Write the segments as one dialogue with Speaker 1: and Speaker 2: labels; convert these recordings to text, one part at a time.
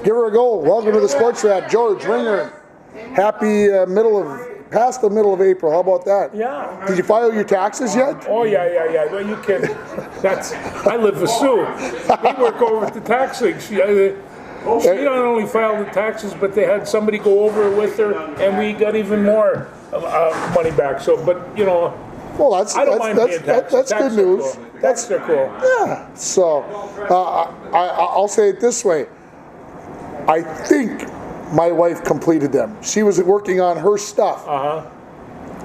Speaker 1: Give her a go. Welcome to the Sports Wrap. George Ringer. Happy past the middle of April. How about that?
Speaker 2: Yeah.
Speaker 1: Did you file your taxes yet?
Speaker 2: Oh, yeah. Well, you can. I live with Sue. We work over at the tax thing. She not only filed the taxes, but they had somebody go over it with her, and we got even more money back. So, but,
Speaker 1: Well,
Speaker 2: I don't mind paying taxes.
Speaker 1: That's good news.
Speaker 2: Cool. Taxes are cool.
Speaker 1: Yeah. So, I'll say it this way. I think my wife completed them. She was working on her stuff.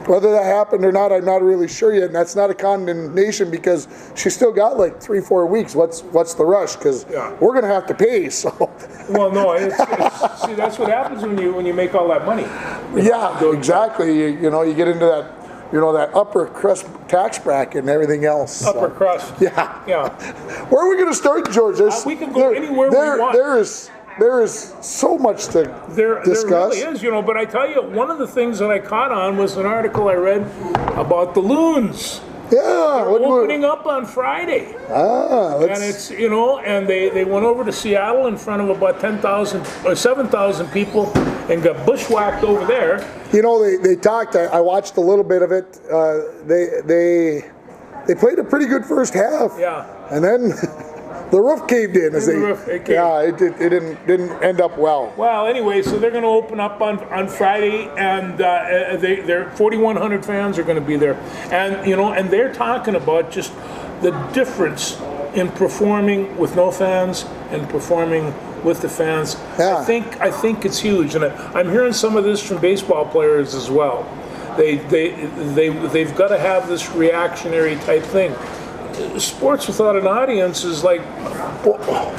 Speaker 1: Whether that happened or not, I'm not really sure yet. And that's not a condemnation because she's still got like 3-4 weeks. What's the rush? Because we're going to have to pay. So.
Speaker 2: Well, no. See, that's what happens when you make all that money.
Speaker 1: Yeah, exactly. You get into that. That upper crust tax bracket and everything else.
Speaker 2: Upper crust.
Speaker 1: Yeah. Where are we going to start, George?
Speaker 2: We can go anywhere we want.
Speaker 1: There is so much to discuss.
Speaker 2: There really is, but I tell you, one of the things that I caught on was an article I read about the Loons.
Speaker 1: Yeah.
Speaker 2: They're opening up on Friday. And it's, and they went over to Seattle in front of about 10,000 or 7,000 people and got bushwhacked over there.
Speaker 1: They talked, I watched a little bit of it. They played a pretty good first half.
Speaker 2: Yeah.
Speaker 1: And then the roof caved in. It didn't end up well.
Speaker 2: Well, anyway, so they're going to open up on Friday, and they're 4,100 fans are going to be there, and and they're talking about just the difference in performing with no fans and performing with the fans.
Speaker 1: Yeah.
Speaker 2: I think it's huge, and I'm hearing some of this from baseball players as well. They've got to have this reactionary type thing. Sports without an audience is like.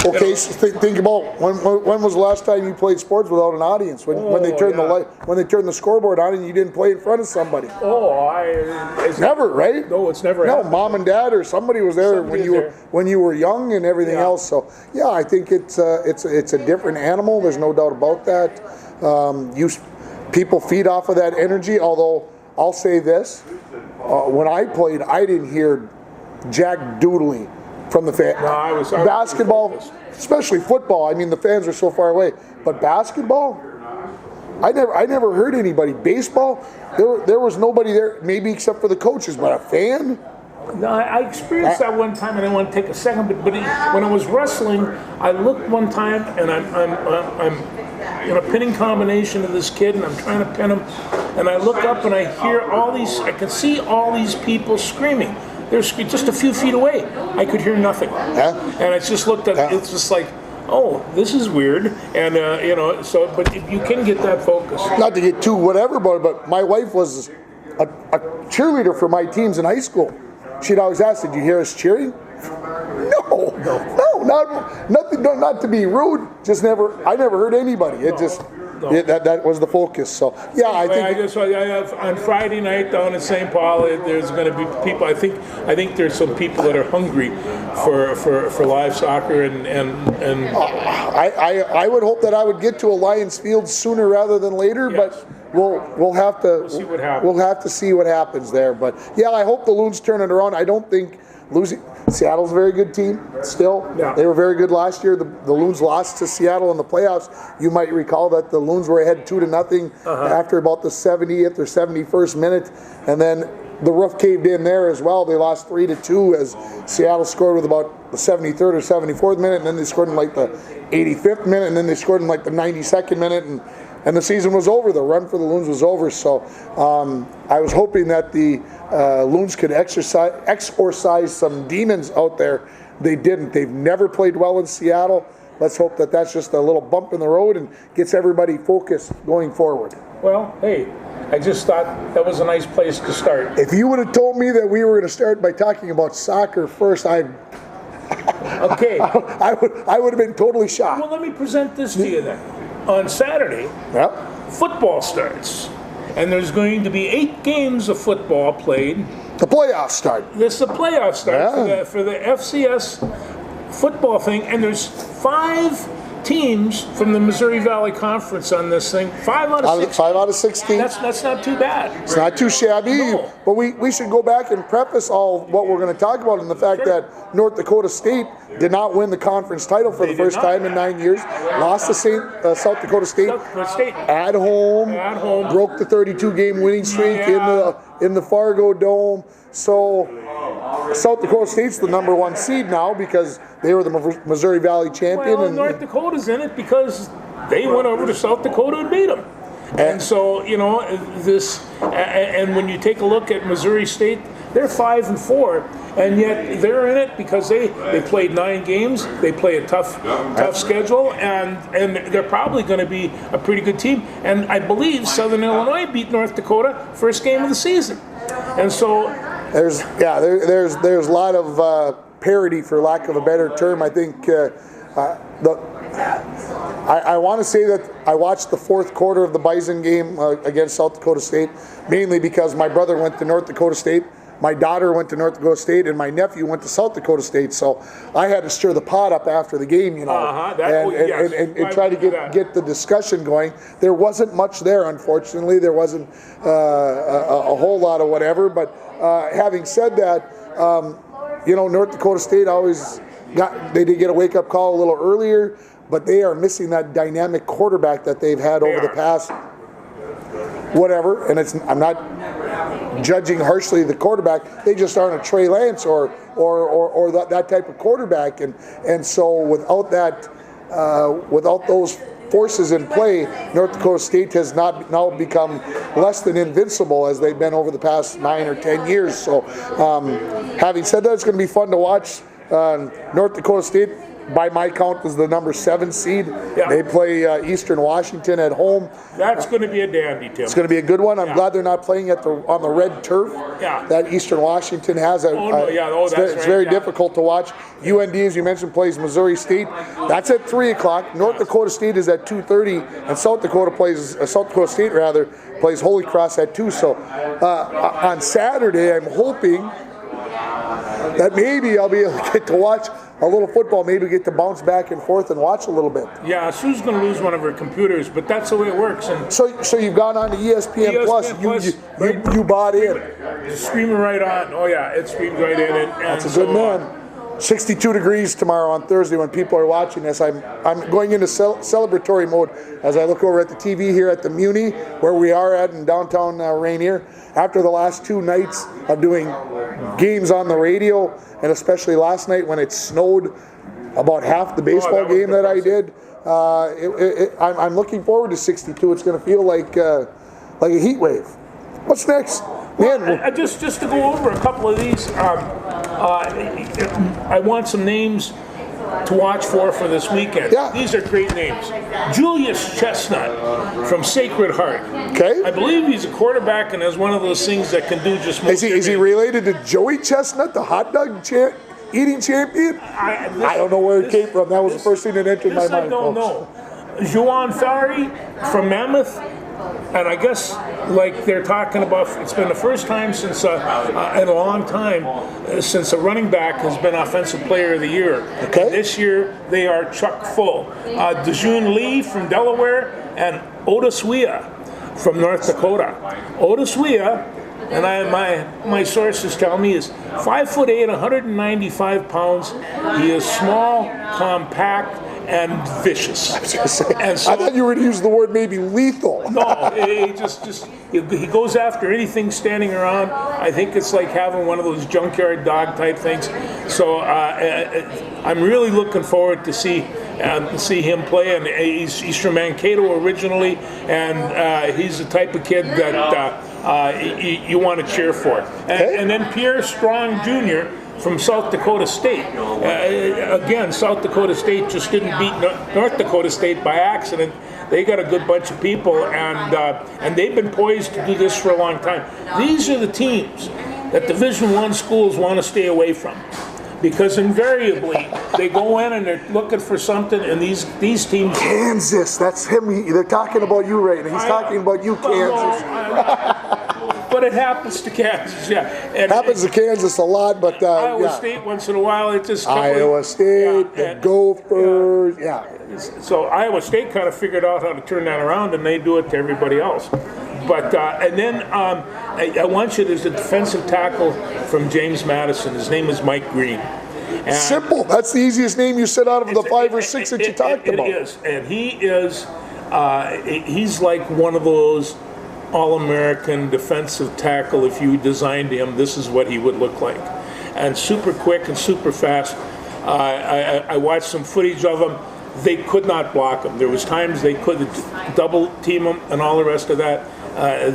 Speaker 1: Okay, so think about when was the last time you played sports without an audience? When they turned the the scoreboard on and you didn't play in front of somebody.
Speaker 2: It's
Speaker 1: never, right?
Speaker 2: No, it's never.
Speaker 1: No,
Speaker 2: happened.
Speaker 1: Mom and Dad or somebody was there when you were young and everything else. So yeah, I think it's a different animal. There's no doubt about that. People feed off of that energy. Although I'll say this, when I played, I didn't hear jack doodling from the fans.
Speaker 2: No,
Speaker 1: basketball, especially football. I mean, the fans are so far away. But basketball, I never heard anybody. Baseball, there was nobody there, maybe except for the coaches. But a fan?
Speaker 2: No, I experienced that one time, and I want to take a second. But when I was wrestling, I looked one time, and I'm in a pinning combination of this kid, and I'm trying to pin him, and I look up and I hear I can see all these people screaming. They're just a few feet away. I could hear nothing. And I just looked at it's just like, oh, this is weird. And, but you can get that focus.
Speaker 1: Not to get too whatever about it, but my wife was a cheerleader for my teams in high school. She'd always ask, did you hear us cheering? No, nothing, not to be rude, I never heard anybody. It just... No. That was the focus. So yeah,
Speaker 2: I have on Friday night down in St. Paul. There's going to be people. I think there's some people that are hungry for live soccer and.
Speaker 1: I would hope that I would get to a Lions Field sooner rather than later, but we'll have to
Speaker 2: see what happens.
Speaker 1: We'll have to see what happens there. But yeah, I hope the Loons turn it around. I don't think Seattle's a very good team still.
Speaker 2: Yeah.
Speaker 1: They were very good last year. The Loons lost to Seattle in the playoffs. You might recall that the Loons were ahead 2-0 after about the 70th or 71st minute, and then the roof caved in there as well. They lost 3-2 as Seattle scored with about the 73rd or 74th minute, and then they scored in like the 85th minute, and then they scored in like the 92nd minute, and the season was over. The run for the Loons was over. So I was hoping that the Loons could exorcise some demons out there. They didn't. They've never played well in Seattle. Let's hope that that's just a little bump in the road and gets everybody focused going forward.
Speaker 2: Well, hey, I just thought that was a nice place to start.
Speaker 1: If you would have told me that we were going to start by talking about soccer first,
Speaker 2: okay.
Speaker 1: I would have been totally shocked.
Speaker 2: Well, let me present this to you then. On Saturday, football starts, and there's going to be 8 games of football played.
Speaker 1: The playoffs start.
Speaker 2: This is the playoffs start for the FCS football thing, and there's 5 teams from the Missouri Valley Conference on this thing. 5 out of 16.
Speaker 1: 5 out of 16.
Speaker 2: That's not too bad.
Speaker 1: It's not too shabby.
Speaker 2: No.
Speaker 1: But we should go back and preface all what we're going to talk about in the fact that North Dakota State did not win the conference title for the first time in 9 years. Lost to South Dakota State at home. Broke the 32-game winning streak in the Fargo Dome. So South Dakota State's the number 1 seed now because they were the Missouri Valley champion.
Speaker 2: Well, and North Dakota's in it because they went over to South Dakota and beat them. And so, you know, and when you take a look at Missouri State, they're 5-4, and yet they're in it because they played 9 games. They play a tough schedule, and they're probably going to be a pretty good team. And I believe Southern Illinois beat North Dakota first game of the season. And so
Speaker 1: there's a lot of parity, for lack of a better term. I think I want to say that I watched the 4th quarter of the Bison game against South Dakota State, mainly because my brother went to North Dakota State, my daughter went to North Dakota State, and my nephew went to South Dakota State. So I had to stir the pot up after the game, you know, and try to get the discussion going. There wasn't much there, unfortunately. There wasn't a whole lot of whatever. But having said that, you know, North Dakota State they did get a wake-up call a little earlier, but they are missing that dynamic quarterback that they've had over the past whatever. And I'm not judging harshly the quarterback. They just aren't a Trey Lance or that type of quarterback. And so without those forces in play, North Dakota State has now become less than invincible as they've been over the past 9 or 10 years. So having said that, it's going to be fun to watch. North Dakota State, by my count, is the number 7 seed. Yeah. They play Eastern Washington at home.
Speaker 2: That's going to be a dandy, Tim.
Speaker 1: It's going to be a good one. I'm glad they're not playing on the red turf that Eastern Washington has. It's very difficult to watch. UND, as you mentioned, plays Missouri State. That's at 3 o'clock. North Dakota State is at 2:30, and South Dakota State plays Holy Cross at 2. So on Saturday, I'm hoping that maybe I'll be able to get to watch a little football, maybe get to bounce back and forth and watch a little bit.
Speaker 2: Yeah, Sue's going to lose one of her computers, but that's the way it works. And
Speaker 1: so you've gone on to ESPN Plus. You bought in.
Speaker 2: Streaming right on. Oh yeah, it streams right in.
Speaker 1: That's a good man. 62 degrees tomorrow on Thursday when people are watching this. I'm going into celebratory mode as I look over at the TV here at the Muni, where we are at in downtown Rainier. After the last 2 nights of doing games on the radio, and especially last night when it snowed about half the baseball game that I did, I'm looking forward to 62. It's going to feel like a heat wave. What's next? Man,
Speaker 2: just to go over a couple of these, I want some names to watch for this weekend.
Speaker 1: Yeah.
Speaker 2: These are great names. Julius Chestnut from Sacred Heart.
Speaker 1: Okay.
Speaker 2: I believe he's a quarterback and has one of those things that can do just most.
Speaker 1: Is he related to Joey Chestnut, the hot dog eating champion? I don't know where it came from. That was the first thing that entered my mind.
Speaker 2: I don't know. Juwan Fowry from Mammoth. And I guess, like they're talking about, it's been the first time since, in a long time, since a running back has been Offensive Player of the Year.
Speaker 1: Okay.
Speaker 2: And this year, they are chock full. Dejun Lee from Delaware and Otis Weah from North Dakota. Otis Weah, and my sources tell me, is 5'8", 195 pounds. He is small, compact, and vicious.
Speaker 1: And so, I thought you were going to use the word maybe lethal.
Speaker 2: No, he goes after anything standing around. I think it's like having one of those junkyard dog type things. So I'm really looking forward to see him play. And he's from Mankato originally, and he's the type of kid that you want to cheer for. And then Pierre Strong Jr. from South Dakota State. Again, South Dakota State just didn't beat North Dakota State by accident. They got a good bunch of people, and they've been poised to do this for a long time. These are the teams that Division I schools want to stay away from, because invariably they go in and they're looking for something, and these teams.
Speaker 1: Kansas, that's him. They're talking about you right now. He's talking about you, Kansas.
Speaker 2: But it happens to Kansas, yeah. It
Speaker 1: happens to Kansas a lot, but
Speaker 2: Iowa State once in a while. It just
Speaker 1: Iowa State, the Gophers,
Speaker 2: So Iowa State kind of figured out how to turn that around, and they do it to everybody else. But and then I want you. There's a defensive tackle from James Madison. His name is Mike Green. And
Speaker 1: Simple. That's the easiest name you said out of the 5 or 6 that you talked about.
Speaker 2: It is, and he is. He's like one of those all-American defensive tackle. If you designed him, this is what he would look like, and super quick and super fast. I watched some footage of him. They could not block him. There was times they could double team him and all the rest of that.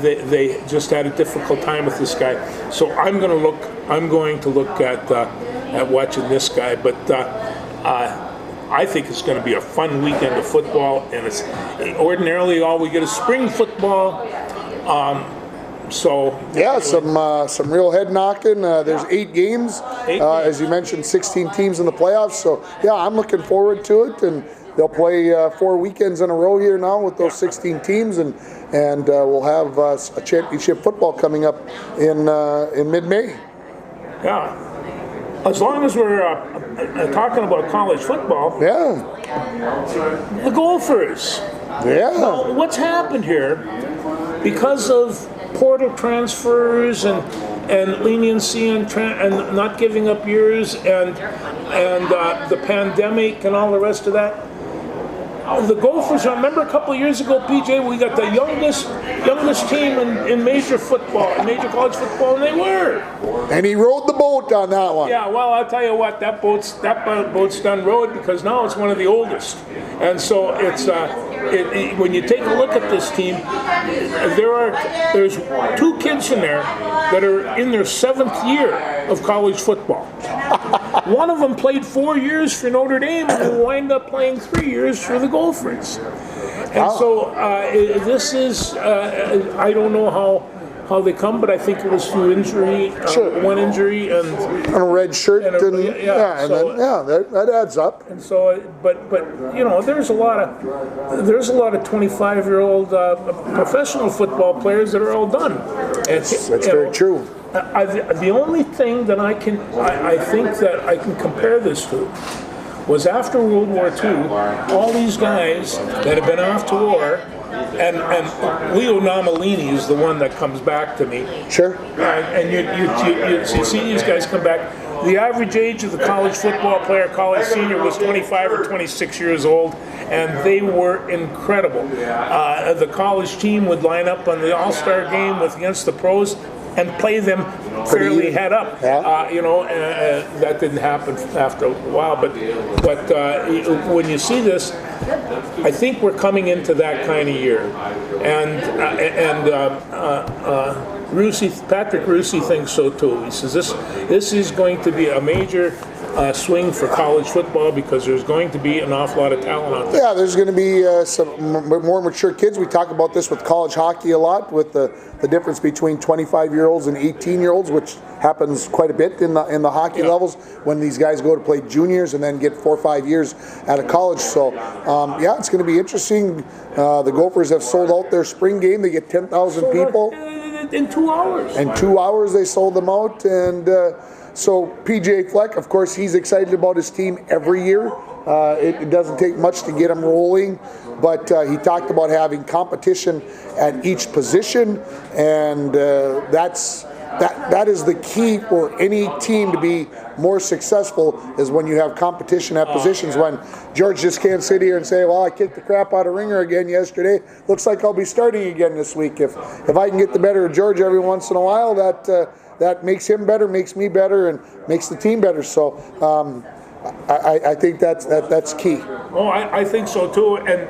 Speaker 2: They just had a difficult time with this guy. So I'm going to look at watching this guy. But I think it's going to be a fun weekend of football, and it's ordinarily all we get is spring football. So
Speaker 1: yeah, some real head knocking. There's 8 games, as you mentioned, 16 teams in the playoffs. So yeah, I'm looking forward to it, and they'll play 4 weekends in a row here now with those 16 teams, and we'll have a championship football coming up in mid-May.
Speaker 2: Yeah, as long as we're talking about college football.
Speaker 1: Yeah,
Speaker 2: the Gophers.
Speaker 1: Yeah.
Speaker 2: Now, what's happened here because of portal transfers and leniency and not giving up years and the pandemic and all the rest of that. The Gophers, I remember a couple of years ago, PJ, we got the youngest team in major football, in major college football, and they were.
Speaker 1: And he rode the boat on that one.
Speaker 2: Yeah, well, I'll tell you what, that boat's done rowed, because now it's one of the oldest. And so it's when you take a look at this team, there's 2 kids in there that are in their 7th year of college football. One of them played 4 years for Notre Dame and will wind up playing 3 years for the Gophers. And so this is, I don't know how they come, but I think it was through injury, one injury and
Speaker 1: a red shirt, that adds up.
Speaker 2: And so, but you know, there's a lot of 25-year-old professional football players that are all done.
Speaker 1: That's very true.
Speaker 2: The only thing that I think that I can compare this to was after World War II, all these guys that have been off to war, and Leo Namalini is the one that comes back to me.
Speaker 1: Sure.
Speaker 2: And you see these guys come back. The average age of the college football player, college senior, was 25 or 26 years old, and they were incredible. The college team would line up on the All-Star game against the pros and play them fairly head up.
Speaker 1: Yeah.
Speaker 2: That didn't happen after a while, but when you see this, I think we're coming into that kind of year, and Patrick Russi thinks so too. He says this is going to be a major swing for college football, because there's going to be an awful lot of talent out there.
Speaker 1: Yeah, there's going to be some more mature kids. We talk about this with college hockey a lot, with the difference between 25-year-olds and 18-year-olds, which happens quite a bit in the hockey levels when these guys go to play juniors and then get 4 or 5 years out of college. So, it's going to be interesting. The Gophers have sold out their spring game. They get 10,000 people.
Speaker 2: In 2 hours.
Speaker 1: In 2 hours, they sold them out. And so PJ Fleck, of course, he's excited about his team every year. It doesn't take much to get him rolling, but he talked about having competition at each position, and that is the key for any team to be more successful, is when you have competition at positions. When George just can't sit here and say, well, I kicked the crap out of Ringer again yesterday, looks like I'll be starting again this week. If I can get the better of George every once in a while, that makes him better, makes me better, and makes the team better. So I think that's key.
Speaker 2: Oh, I think so too. And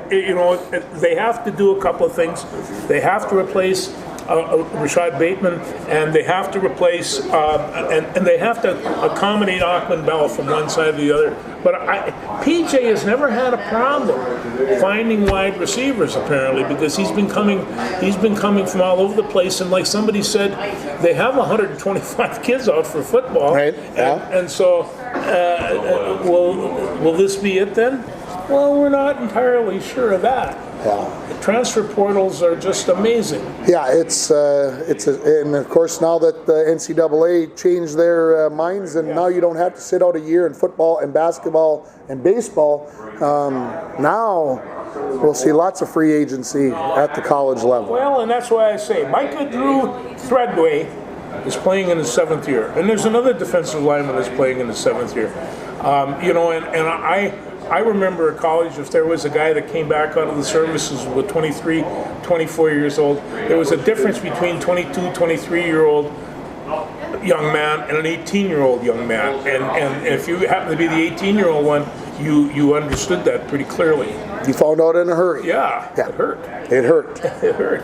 Speaker 2: they have to do a couple of things. They have to replace Rashad Bateman, and they have to replace and they have to accommodate Ackman Bell from one side to the other. But PJ has never had a problem finding wide receivers, apparently, because he's been coming from all over the place. And like somebody said, they have 125 kids out for football.
Speaker 1: Right. Yeah.
Speaker 2: And so will this be it then? Well, we're not entirely sure of that.
Speaker 1: Yeah.
Speaker 2: transfer portals are just amazing.
Speaker 1: Yeah, and of course now that the NCAA changed their minds, and now you don't have to sit out a year in football and basketball and baseball. Now we'll see lots of free agency at the college level.
Speaker 2: Well, and that's why I say Micah Drew Threadway is playing in his 7th year, and there's another defensive lineman that's playing in his 7th year. I remember at college, if there was a guy that came back out of the services with 23, 24 years old, there was a difference between 22, 23-year-old young man and an 18-year-old young man. And if you happen to be the 18-year-old one, you understood that pretty clearly.
Speaker 1: You found out in a hurry.
Speaker 2: Yeah. It hurt.
Speaker 1: It hurt.
Speaker 2: It hurt.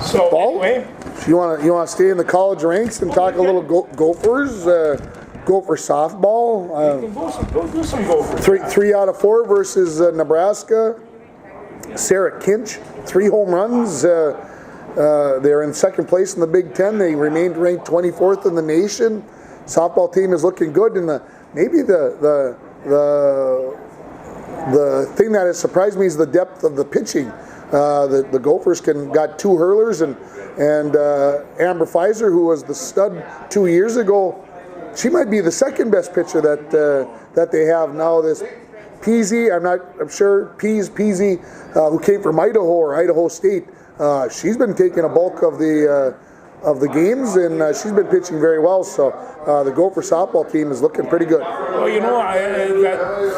Speaker 2: So anyway,
Speaker 1: you want to stay in the college ranks and talk a little Gophers. Gopher softball.
Speaker 2: Go do some Gophers.
Speaker 1: 3 out of 4 versus Nebraska. Sarah Kinch, 3 home runs. They're in 2nd place in the Big Ten. They remained ranked 24th in the nation. Softball team is looking good, and maybe the thing that has surprised me is the depth of the pitching. The Gophers got 2 hurlers, and Amber Pfizer, who was the stud 2 years ago. She might be the 2nd best pitcher that they have now. This Peasy, I'm sure Peasy, who came from Idaho or Idaho State. She's been taking a bulk of the games, and she's been pitching very well. So the Gopher softball team is looking pretty good.
Speaker 2: Well,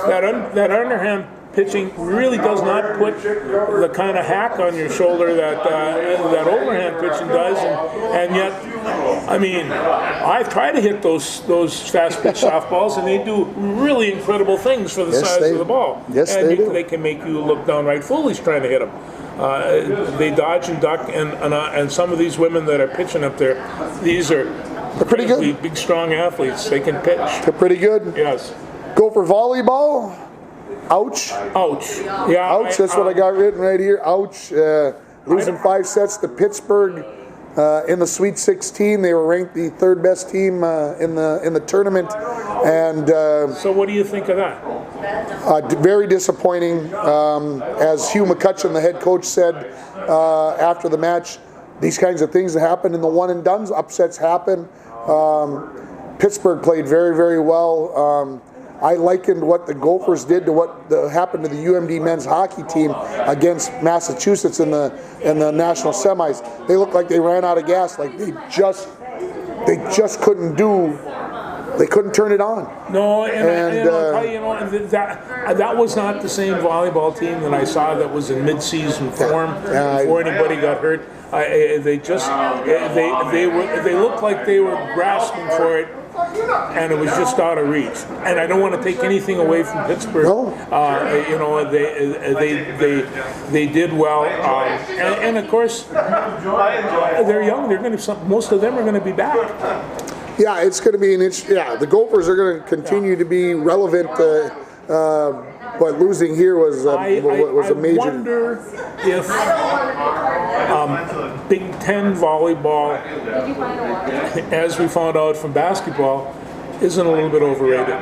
Speaker 2: that underhand pitching really does not put the kind of hack on your shoulder that overhand pitching does, and yet, I mean, I've tried to hit those fast pitch softballs, and they do really incredible things for the size of the ball.
Speaker 1: Yes,
Speaker 2: and
Speaker 1: they do.
Speaker 2: They can make you look downright foolish trying to hit them. They dodge and duck, and some of these women that are pitching up there, they're
Speaker 1: pretty good.
Speaker 2: Big, strong athletes. They can pitch.
Speaker 1: They're pretty good.
Speaker 2: Yes.
Speaker 1: Go for volleyball. Ouch.
Speaker 2: Ouch. Yeah.
Speaker 1: Ouch. That's what I got written right here. Ouch. Losing 5 sets to Pittsburgh in the Sweet 16. They were ranked the 3rd best team in the tournament. And
Speaker 2: so, what do you think of that?
Speaker 1: Very disappointing. As Hugh McCutcheon, the head coach, said after the match, these kinds of things that happen in the one and dones. Upsets happen. Pittsburgh played very, very well. I likened what the Gophers did to what happened to the UMD men's hockey team against Massachusetts in the national semis. They looked like they ran out of gas. Like they just couldn't do. They couldn't turn it on.
Speaker 2: No, and I'll tell you, that was not the same volleyball team that I saw that was in mid-season form before anybody got hurt. They looked like they were grasping for it, and it was just out of reach. And I don't want to take anything away from Pittsburgh.
Speaker 1: No.
Speaker 2: They did well, and of course they're young. Most of them are going to be back.
Speaker 1: Yeah, it's going to be the Gophers are going to continue to be relevant, but losing here was a major.
Speaker 2: I wonder if Big Ten volleyball, as we found out from basketball, isn't a little bit overrated.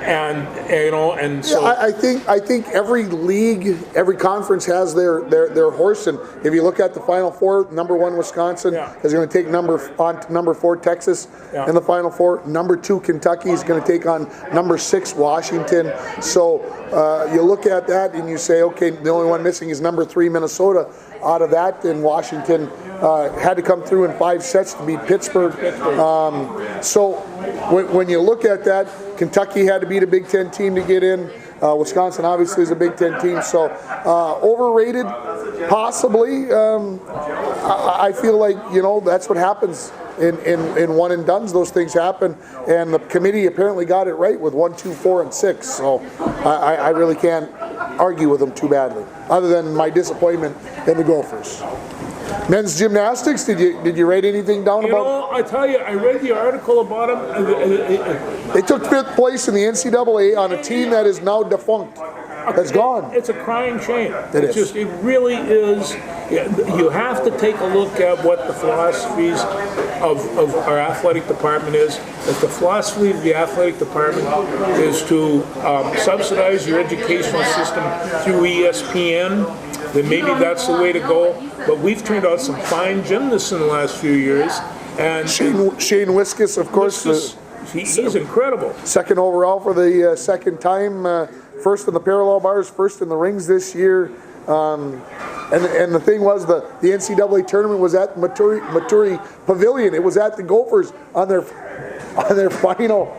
Speaker 2: And so
Speaker 1: I think every league, every conference has their horse, and if you look at the Final Four, number 1 Wisconsin is going to take number 4 Texas in the Final Four. Number 2 Kentucky is going to take on number 6 Washington. So you look at that and you say, okay, the only one missing is number 3 Minnesota. Out of that, then Washington had to come through in 5 sets to beat Pittsburgh. So when you look at that, Kentucky had to beat a Big Ten team to get in. Wisconsin obviously is a Big Ten team. So overrated, possibly. I feel like, that's what happens in one and dones. Those things happen. And the committee apparently got it right with 1, 2, 4, and 6. So I really can't argue with them too badly, other than my disappointment in the Gophers. Men's gymnastics, did you write anything down about?
Speaker 2: I tell you, I read the article about them.
Speaker 1: They took 5th place in the NCAA on a team that is now defunct. That's gone.
Speaker 2: It's a crying shame.
Speaker 1: It is.
Speaker 2: It really is. you have to take a look at what the philosophies of our athletic department is. If the philosophy of the athletic department is to subsidize your educational system through ESPN, then maybe that's the way to go. But we've turned out some fine gymnasts in the last few years. And
Speaker 1: Shane Wiskus, of course.
Speaker 2: He's incredible.
Speaker 1: Second overall for the second time. First in the parallel bars, first in the rings this year. And the thing was, the NCAA tournament was at Maturi Pavilion. It was at the Gophers on their final.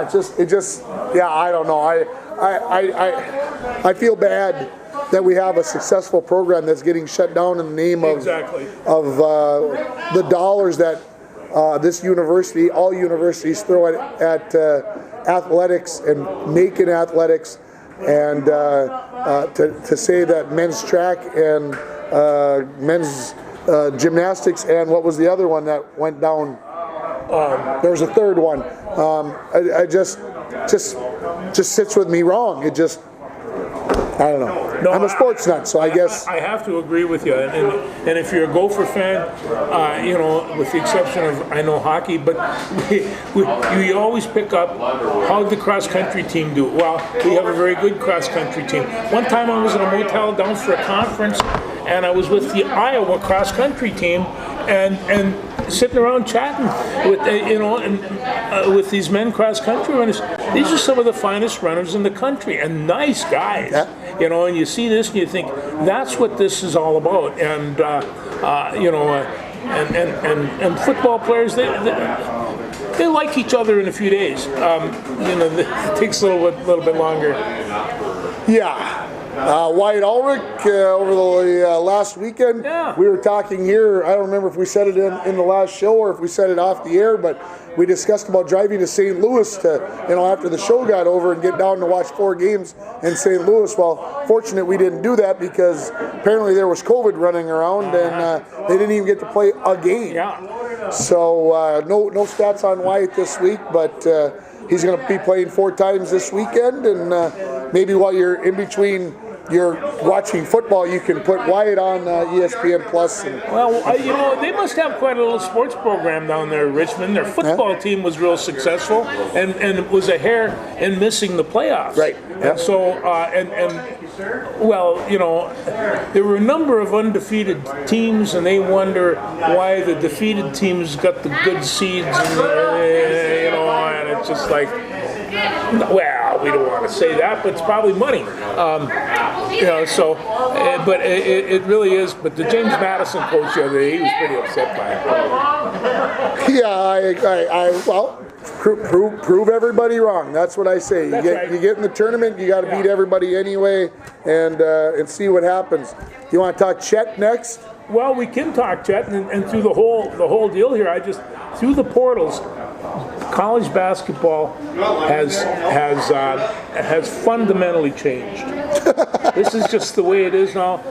Speaker 1: It just yeah, I don't know. I feel bad that we have a successful program that's getting shut down in the name of the dollars that this university, all universities throw at athletics and Macon athletics, and to say that men's track and men's gymnastics and what was the other one that went down? There's a third one. I just sits with me wrong. It just, I don't know. No, I'm a sports nut, so I guess
Speaker 2: I have to agree with you. And if you're a Gopher fan, with the exception of I know hockey, but you always pick up how did the cross country team do? Well, we have a very good cross country team. One time I was in a motel down for a conference, and I was with the Iowa cross country team, and sitting around chatting with with these men cross country runners. These are some of the finest runners in the country and nice guys. Yeah. And you see this and you think that's what this is all about. And and football players they like each other in a few days. It takes a little bit longer.
Speaker 1: Yeah. Wyatt Ulrich over the last weekend.
Speaker 2: Yeah.
Speaker 1: We were talking here. I don't remember if we said it in the last show or if we said it off the air, but we discussed about driving to St. Louis to, after the show got over and get down to watch 4 games in St. Louis. Well, fortunate we didn't do that because apparently there was COVID running around and they didn't even get to play a game.
Speaker 2: Yeah.
Speaker 1: So no stats on Wyatt this week, but he's going to be playing 4 times this weekend, and maybe while you're in between you're watching football, you can put Wyatt on ESPN Plus.
Speaker 2: Well, they must have quite a little sports program down there in Richmond. Their football team was real successful, and it was a hair in missing the playoffs.
Speaker 1: Right.
Speaker 2: And so, there were a number of undefeated teams, and they wonder why the defeated teams got the good seeds, and it's just like, well, we don't want to say that, but it's probably money. But it really is. But the James Madison coach the other day, he was pretty upset by it.
Speaker 1: Yeah, well, prove everybody wrong. That's what I say. You get in the tournament, you got to beat everybody anyway, and see what happens. You want to talk Chet next?
Speaker 2: Well, we can talk Chet, and through the whole deal here, through the portals, college basketball has fundamentally changed. This is just the way it is now.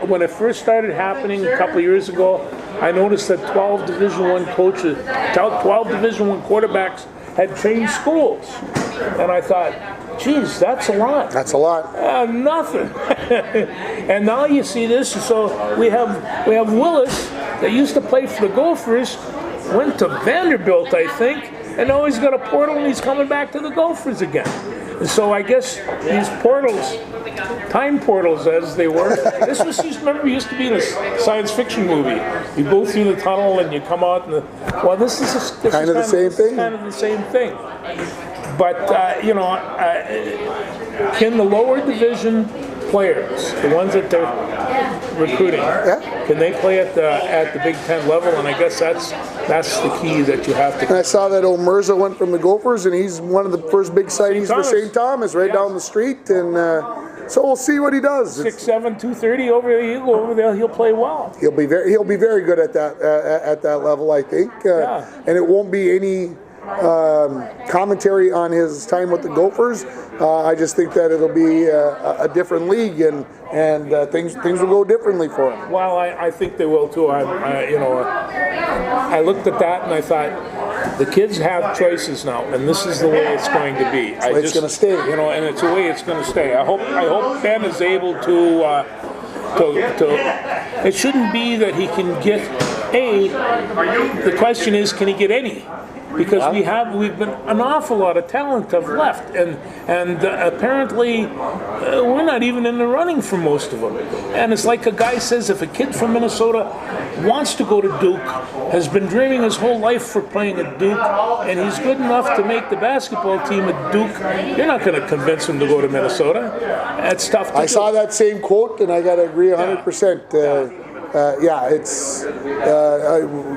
Speaker 2: When it first started happening a couple of years ago, I noticed that 12 Division I coaches, 12 Division I quarterbacks had changed schools, and I thought, geez, that's a lot.
Speaker 1: That's a lot.
Speaker 2: Nothing. And now you see this. So we have Willis that used to play for the Gophers, went to Vanderbilt, I think, and now he's got a portal and he's coming back to the Gophers again. And so I guess these portals, time portals as they were, this used to be in a science fiction movie. You go through the tunnel and you come out, and this is kind of the same thing. But can the lower division players, the ones that they're recruiting, can they play at the Big Ten level? And I guess that's the key that you have to.
Speaker 1: And I saw that Omerza went from the Gophers, and he's one of the first big signings for St. Thomas, down the street, and so we'll see what he does.
Speaker 2: 6'7", 230 over there. He'll play well.
Speaker 1: He'll be very good at that level, I think. And it won't be any commentary on his time with the Gophers. I just think that it'll be a different league, and things will go differently for him.
Speaker 2: Well, I think they will too. I looked at that and I thought, the kids have choices now, and this is the way it's going to be.
Speaker 1: It's going to stay.
Speaker 2: And it's the way it's going to stay. I hope Ben is able to It shouldn't be that he can get the question is, can he get any? Because we've been an awful lot of talent have left, and apparently we're not even in the running for most of them. And it's like a guy says, if a kid from Minnesota wants to go to Duke, has been dreaming his whole life for playing at Duke, and he's good enough to make the basketball team at Duke, you're not going to convince him to go to Minnesota. That's tough to do.
Speaker 1: I saw that same quote, and I got to agree 100%.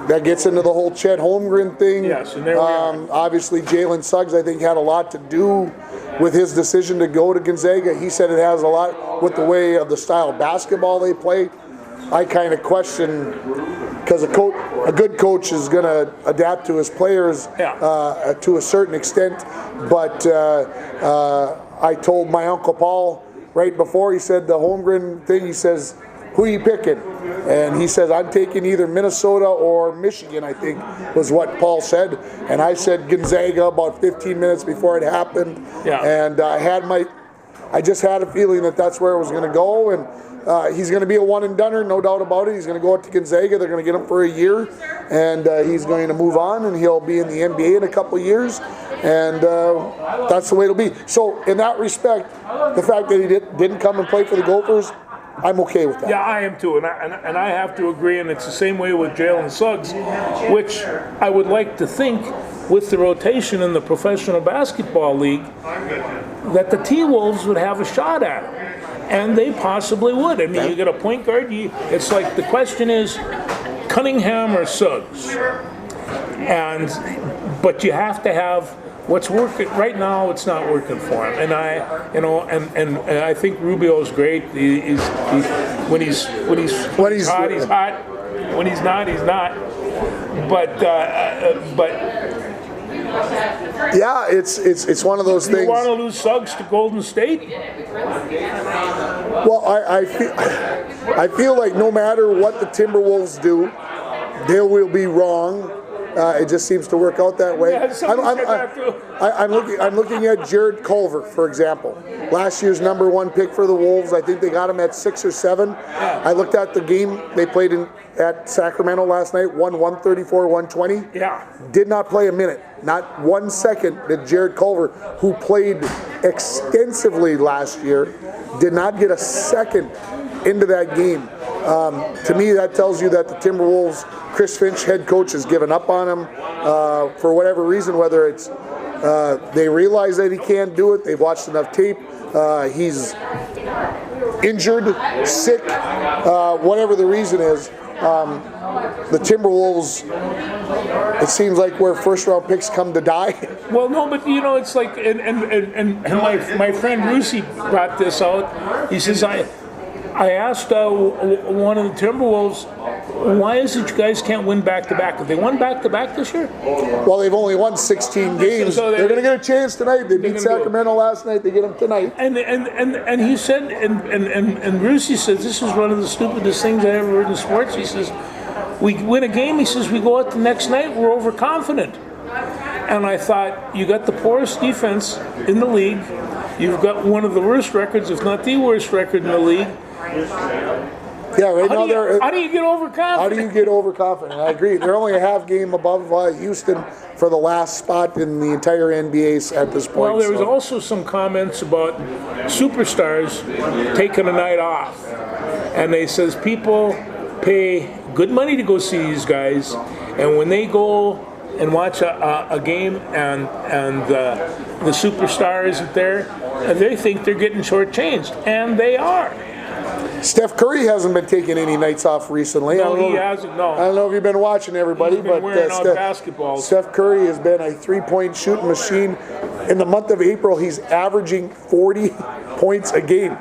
Speaker 1: That gets into the whole Chet Holmgren thing.
Speaker 2: Yes, and there we are.
Speaker 1: Obviously, Jalen Suggs, I think, had a lot to do with his decision to go to Gonzaga. He said it has a lot with the way of the style of basketball they play. I kind of question, because a good coach is going to adapt to his players to a certain extent. But I told my Uncle Paul right before, he said the Holmgren thing, he says, who are you picking? And he says, I'm taking either Minnesota or Michigan, I think was what Paul said. And I said Gonzaga about 15 minutes before it happened. Yeah. And I just had a feeling that that's where it was going to go. And he's going to be a one-and-doner, no doubt about it. He's going to go out to Gonzaga. They're going to get him for a year. And he's going to move on, and he'll be in the NBA in a couple of years. And that's the way it'll be. So in that respect, the fact that he didn't come and play for the Gophers, I'm okay with that.
Speaker 2: Yeah, I am too, and I have to agree, and it's the same way with Jalen Suggs, which I would like to think, with the rotation in the professional basketball league, that the T-Wolves would have a shot at him, and they possibly would. I mean, you get a point guard, it's like the question is Cunningham or Suggs, but you have to have what's working right now. It's not working for him, and I think Rubio's great. When he's hot, he's hot. When he's not, he's not. But
Speaker 1: yeah, it's one of those things.
Speaker 2: You want to lose Suggs to Golden State?
Speaker 1: Well, I feel like no matter what the Timberwolves do, they will be wrong. It just seems to work out that way.
Speaker 2: Yeah,
Speaker 1: I'm looking at Jared Culver, for example. Last year's #1 pick for the Wolves. I think they got him at 6 or 7.
Speaker 2: Yeah.
Speaker 1: I looked at the game they played at Sacramento last night, won 134-120.
Speaker 2: Yeah.
Speaker 1: Did not play a minute. Not 1 second did Jared Culver, who played extensively last year, did not get a second into that game. To me, that tells you that the Timberwolves, Chris Finch, head coach, has given up on him for whatever reason, whether it's they realize that he can't do it, they've watched enough tape, he's injured, sick, whatever the reason is. The Timberwolves, it seems like where first-round picks come to die.
Speaker 2: Well, no, but it's like, and my friend Rusi brought this out. He says, I asked one of the Timberwolves, why is it you guys can't win back-to-back? Have they won back-to-back this year?
Speaker 1: Well, they've only won 16 games. So they're going to get a chance tonight. They beat Sacramento last night. They get them tonight.
Speaker 2: And he said, and Rusi said, this is one of the stupidest things I ever heard in sports. He says, we win a game. He says, we go out the next night, we're overconfident. And I thought, you got the poorest defense in the league. You've got one of the worst records, if not the worst record in the league.
Speaker 1: Yeah, right now
Speaker 2: how do you get overconfident?
Speaker 1: How do you get overconfident? I agree. They're only a half game above Houston for the last spot in the entire NBA at this point.
Speaker 2: Well, there was also some comments about superstars taking a night off, and they says people pay good money to go see these guys, and when they go and watch a game and the superstar isn't there, they think they're getting shortchanged, and they are.
Speaker 1: Steph Curry hasn't been taking any nights off recently.
Speaker 2: No, he hasn't. No.
Speaker 1: I don't know if you've been watching everybody,
Speaker 2: but
Speaker 1: Steph Curry has been a three-point shooting machine. In the month of April, he's averaging 40 points a game.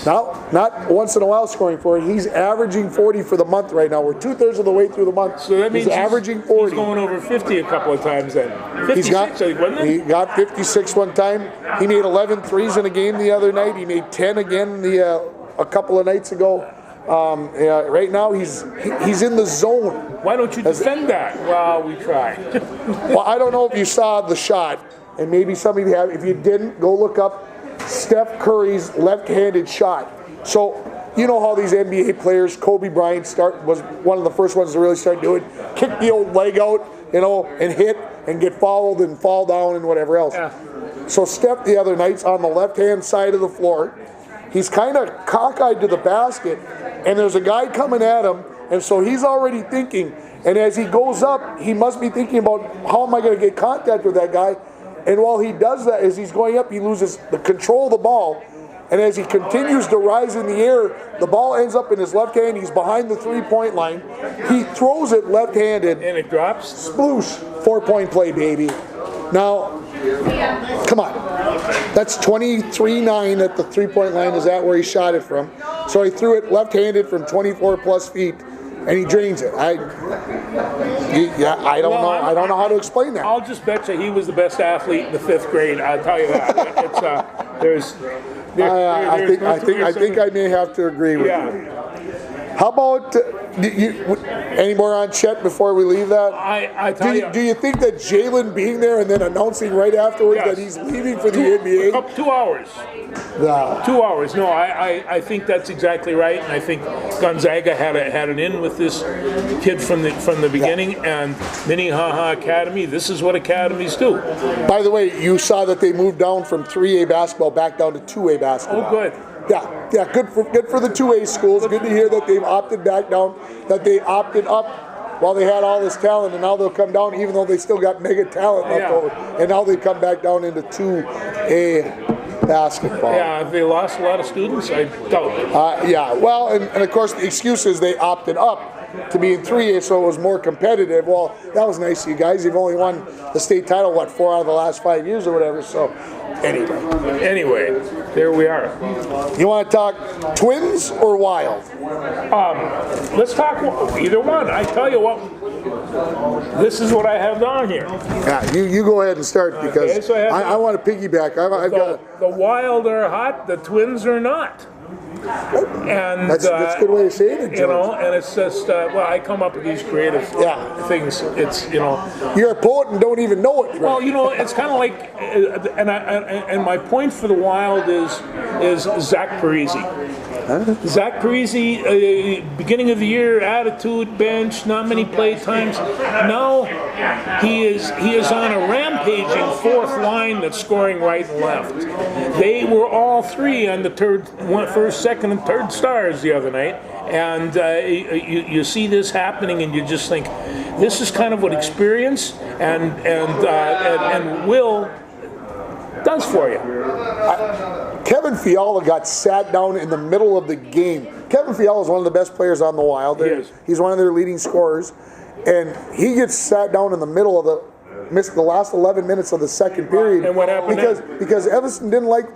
Speaker 1: Now, not once in a while scoring 40. He's averaging 40 for the month right now. We're 2/3 of the way through the month.
Speaker 2: So that means
Speaker 1: he's averaging 40.
Speaker 2: He's going over 50 a couple of times then. 56,
Speaker 1: he got 56 one time. He made 11 threes in a game the other night. He made 10 again a couple of nights ago. Right now he's in the zone.
Speaker 2: Why don't you defend that? Well, we try.
Speaker 1: Well, I don't know if you saw the shot, and maybe some of you have. If you didn't, go look up Steph Curry's left-handed shot. So you know how these NBA players, Kobe Bryant was one of the first ones to really start doing, kick the old leg out, you know, and hit and get fouled and fall down and whatever else.
Speaker 2: Yeah.
Speaker 1: So Steph the other night's on the left-hand side of the floor. He's kind of cockeyed to the basket, and there's a guy coming at him, and so he's already thinking. And as he goes up, he must be thinking about, how am I going to get contact with that guy? And while he does that, as he's going up, he loses the control of the ball. And as he continues to rise in the air, the ball ends up in his left hand. He's behind the three-point line. He throws it left-handed.
Speaker 2: And it drops?
Speaker 1: Sploosh. 4-point play, baby. Now, come on. That's 23-9 at the three-point line. Is that where he shot it from? So he threw it left-handed from 24-plus feet, and he drains it. I don't know. I don't know how to explain that.
Speaker 2: I'll just bet you he was the best athlete in the 5th grade. I'll tell you that. It's
Speaker 1: I think I may have to agree with you. How about any more on Chet before we leave that?
Speaker 2: I tell you.
Speaker 1: Do you think that Jalen being there and then announcing right afterwards that he's leaving for the NBA?
Speaker 2: 2 hours.
Speaker 1: No.
Speaker 2: 2 hours. No, I think that's exactly right, and I think Gonzaga had an in with this kid from the beginning, and Minnehaha Academy. This is what academies do.
Speaker 1: By the way, you saw that they moved down from 3A basketball back down to 2A basketball.
Speaker 2: Oh, good.
Speaker 1: Yeah, good for the 2A schools. Good to hear that they've opted back down, that they opted up while they had all this talent, and now they'll come down even though they still got mega talent left over. And now they come back down into 2A basketball.
Speaker 2: Yeah, they lost a lot of students, I doubt.
Speaker 1: Yeah, well, and of course the excuse is they opted up to be in 3A, so it was more competitive. Well, that was nice of you guys. You've only won the state title, 4 out of the last 5 years or whatever, so
Speaker 2: Anyway, there we are.
Speaker 1: You want to talk Twins or Wild?
Speaker 2: Let's talk either one. I tell you what, this is what I have down here.
Speaker 1: Yeah, you go ahead and start because okay, so I want to piggyback.
Speaker 2: The Wild are hot, the Twins are not. And
Speaker 1: that's a good way to say it,
Speaker 2: you know, and it's just I come up with these creative things. It's
Speaker 1: you're a poet and don't even know it. Right?
Speaker 2: Well, it's kind of like, and my point for the Wild is Zach Parise. Huh? Zach Parise, beginning of the year, attitude, bench, not many play times. Now he is on a rampaging fourth line that's scoring right and left. They were all three on the first, second, and third stars the other night, and you see this happening, and you just think this is kind of what experience and will does for you.
Speaker 1: Kevin Fiala got sat down in the middle of the game. Kevin Fiala is one of the best players on the Wild. He's one of their leading scorers, and he gets sat down in the middle of missed the last 11 minutes of the second period.
Speaker 2: And what happened?
Speaker 1: Because Evanston didn't like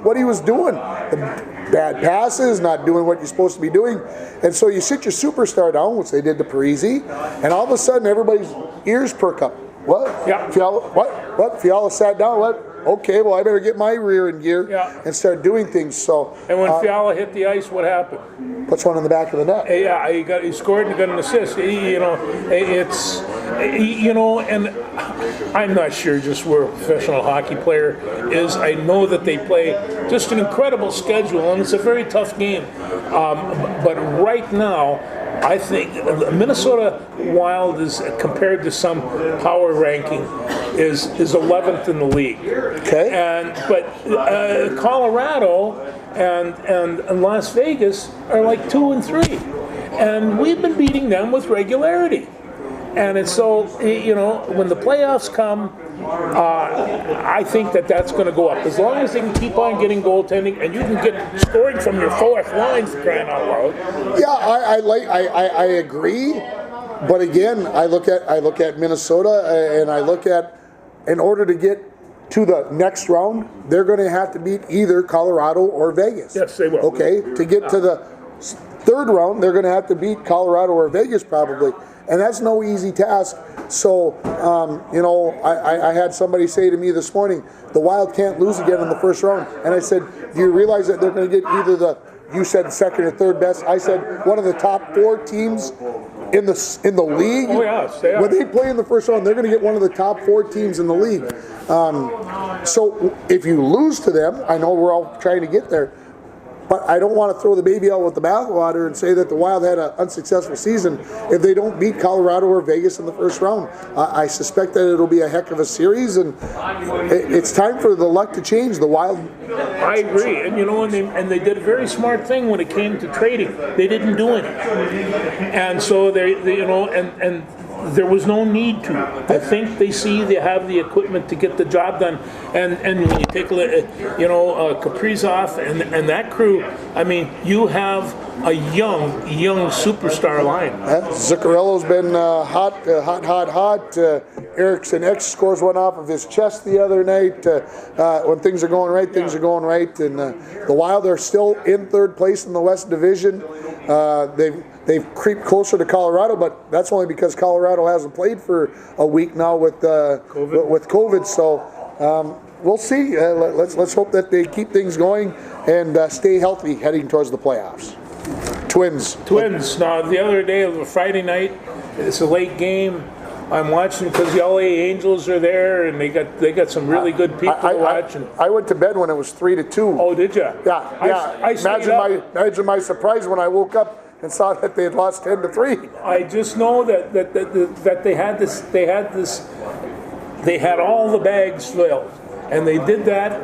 Speaker 1: what he was doing. The bad passes, not doing what you're supposed to be doing. And so you sit your superstar down, which they did to Parise, and all of a sudden everybody's ears perk up. What?
Speaker 2: Yeah.
Speaker 1: Fiala, what? Fiala sat down, what? Okay, well, I better get my rear in gear and start doing things. So.
Speaker 2: And when Fiala hit the ice, what happened?
Speaker 1: Puts one in the back of the net.
Speaker 2: Yeah, he scored and got an assist. And I'm not sure just where a professional hockey player is. I know that they play just an incredible schedule, and it's a very tough game. But right now, I think Minnesota Wild is, compared to some power ranking, is 11th in the league.
Speaker 1: Okay.
Speaker 2: But Colorado and Las Vegas are like 2 and 3, and we've been beating them with regularity. And it's so, when the playoffs come, I think that's going to go up. As long as they can keep on getting goaltending, and you can get scoring from your fourth line, for crying out loud.
Speaker 1: Yeah, I agree, but again, I look at Minnesota, and I look at, in order to get to the next round, they're going to have to beat either Colorado or Vegas.
Speaker 2: Yes, they will.
Speaker 1: Okay, to get to the third round, they're going to have to beat Colorado or Vegas probably. And that's no easy task. So, I had somebody say to me this morning, the Wild can't lose again in the first round. And I said, do you realize that they're going to get either you said second or third best? I said one of the top 4 teams in the league.
Speaker 2: Oh, yes, they are.
Speaker 1: When they play in the first round, they're going to get one of the top 4 teams in the league. So if you lose to them, I know we're all trying to get there. But I don't want to throw the baby out with the bathwater and say that the Wild had an unsuccessful season if they don't beat Colorado or Vegas in the first round. I suspect that it'll be a heck of a series, and it's time for the luck to change. The Wild.
Speaker 2: I agree, and and they did a very smart thing when it came to trading. They didn't do it, and so they and there was no need to. I think they see they have the equipment to get the job done, and when you take a look at Kaprizov and that crew, I mean, you have a young superstar line.
Speaker 1: Zuccarello's been hot. Eriksson X scores one off of his chest the other night. When things are going right, things are going right. And the Wild are still in third place in the West Division. They've creeped closer to Colorado, but that's only because Colorado hasn't played for a week now with COVID. So we'll see. Let's hope that they keep things going and stay healthy heading towards the playoffs. Twins.
Speaker 2: Now, the other day, it was a Friday night. It's a late game. I'm watching because the LA Angels are there, and they got some really good people to watch.
Speaker 1: I went to bed when it was 3-2.
Speaker 2: Oh, did you?
Speaker 1: Yeah. Imagine my surprise when I woke up and saw that they had lost 10-3.
Speaker 2: I just know that they had this. They had all the bags filled, and they did that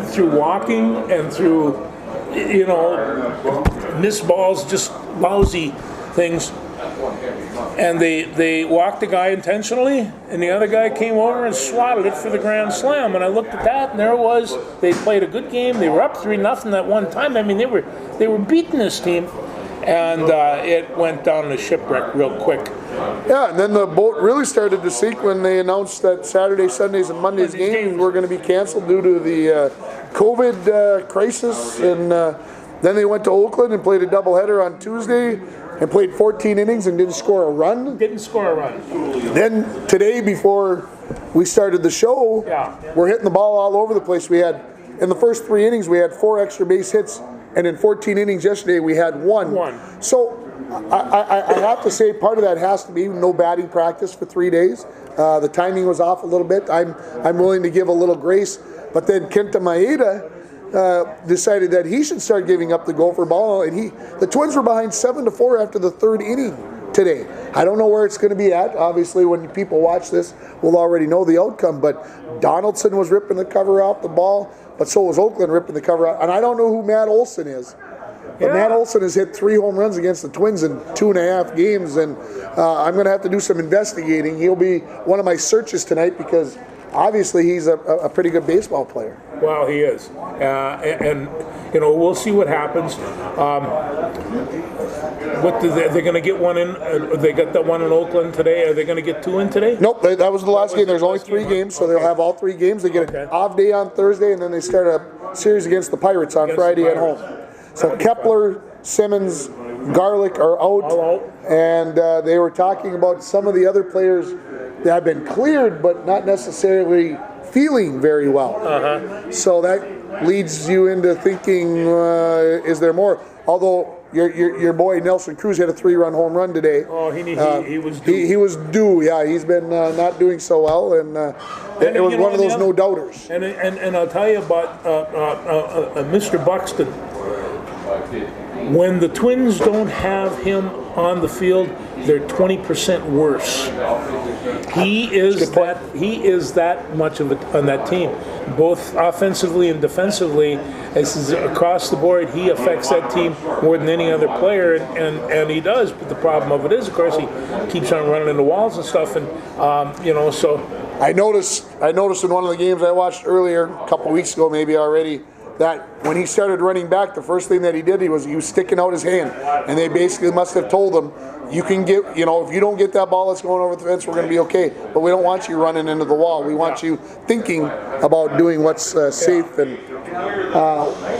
Speaker 2: through walking and through missed balls, just lousy things. And they walked the guy intentionally, and the other guy came over and swatted it for the grand slam. And I looked at that, and there it was. They played a good game. They were up 3-0 that one time. I mean, they were beating this team, and it went down to shipwreck real quick.
Speaker 1: Yeah, and then the boat really started to sink when they announced that Saturday, Sundays, and Mondays games were going to be canceled due to the COVID crisis. And then they went to Oakland and played a doubleheader on Tuesday and played 14 innings and didn't score a run. Then today, before we started the show, we're hitting the ball all over the place. We had, in the first 3 innings, we had 4 extra base hits, and in 14 innings yesterday, we had one. So I have to say part of that has to be no batting practice for 3 days. The timing was off a little bit. I'm willing to give a little grace, but then Kenta Maeda decided that he should start giving up the gopher ball, and the Twins were behind 7-4 after the 3rd inning today. I don't know where it's going to be at. Obviously, when people watch this, we'll already know the outcome, but Donaldson was ripping the cover off the ball, but so was Oakland ripping the cover out. And I don't know who Matt Olson is, but Matt Olson has hit 3 home runs against the Twins in 2.5 games, and I'm going to have to do some investigating. He'll be one of my searches tonight because obviously he's a pretty good baseball player.
Speaker 2: Well, he is, and we'll see what happens. They're going to get one in. They got that one in Oakland today. Are they going to get 2 in today?
Speaker 1: Nope, that was the last game. There's only 3 games, so they'll have all 3 games. They get an off day on Thursday, and then they start a series against the Pirates on Friday at home. So Kepler, Simmons, Garlick are out, and they were talking about some of the other players that have been cleared, but not necessarily feeling very well. So that leads you into thinking, is there more? Although your boy Nelson Cruz had a 3-run home run today.
Speaker 2: Oh, he was due.
Speaker 1: He was due. Yeah, he's been not doing so well, and it was one of those no doubters.
Speaker 2: And I'll tell you about Mr. Buxton. When the Twins don't have him on the field, they're 20% worse. He is that much of on that team, both offensively and defensively. This is across the board. He affects that team more than any other player, and he does. But the problem of it is, of course, he keeps on running into walls and stuff, and So
Speaker 1: I noticed in one of the games I watched earlier, a couple weeks ago, maybe already, that when he started running back, the first thing that he did, he was sticking out his hand, and they basically must have told him, you can get, if you don't get that ball that's going over the fence, we're going to be okay, but we don't want you running into the wall. We want you thinking about doing what's safe. And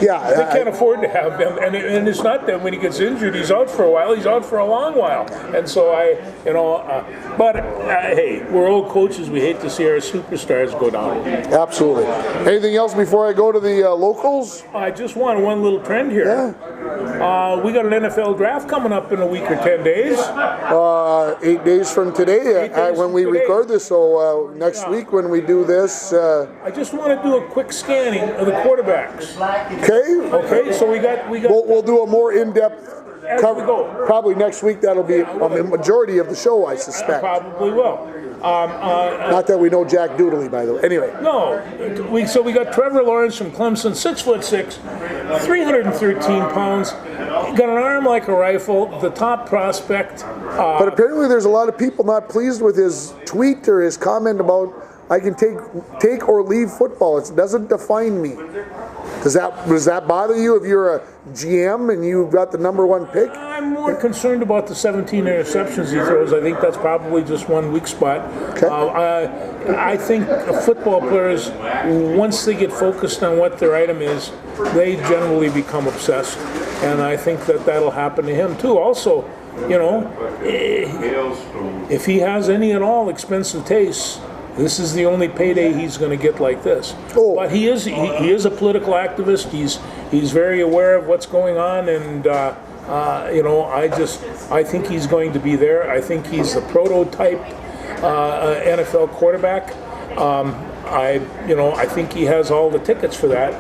Speaker 2: they can't afford to have him, and it's not that when he gets injured, he's out for a while. He's out for a long while, and so hey, we're old coaches. We hate to see our superstars go down.
Speaker 1: Absolutely. Anything else before I go to the locals?
Speaker 2: I just want one little trend here.
Speaker 1: Yeah.
Speaker 2: We got an NFL draft coming up in a week or 10 days.
Speaker 1: 8 days from today, when we record this. So next week when we do this,
Speaker 2: I just want to do a quick scanning of the quarterbacks.
Speaker 1: Okay.
Speaker 2: So we got.
Speaker 1: We'll do a more in-depth cover. Probably next week. That'll be a majority of the show, I suspect.
Speaker 2: Probably will.
Speaker 1: Not that we know Jack Doodley, by the way. Anyway.
Speaker 2: No. So we got Trevor Lawrence from Clemson, 6'6", 313 pounds. Got an arm like a rifle. The top prospect.
Speaker 1: But apparently, there's a lot of people not pleased with his tweet or his comment about I can take or leave football. It doesn't define me. Does that bother you if you're a GM and you've got the #1 pick?
Speaker 2: I'm more concerned about the 17 interceptions he throws. I think that's probably just one weak spot.
Speaker 1: Okay.
Speaker 2: I think football players, once they get focused on what their item is, they generally become obsessed. And I think that'll happen to him too. Also, if he has any at all expensive tastes, this is the only payday he's going to get like this.
Speaker 1: Oh.
Speaker 2: But he is a political activist. He's very aware of what's going on, and I think he's going to be there. I think he's the prototype NFL quarterback. I think he has all the tickets for that.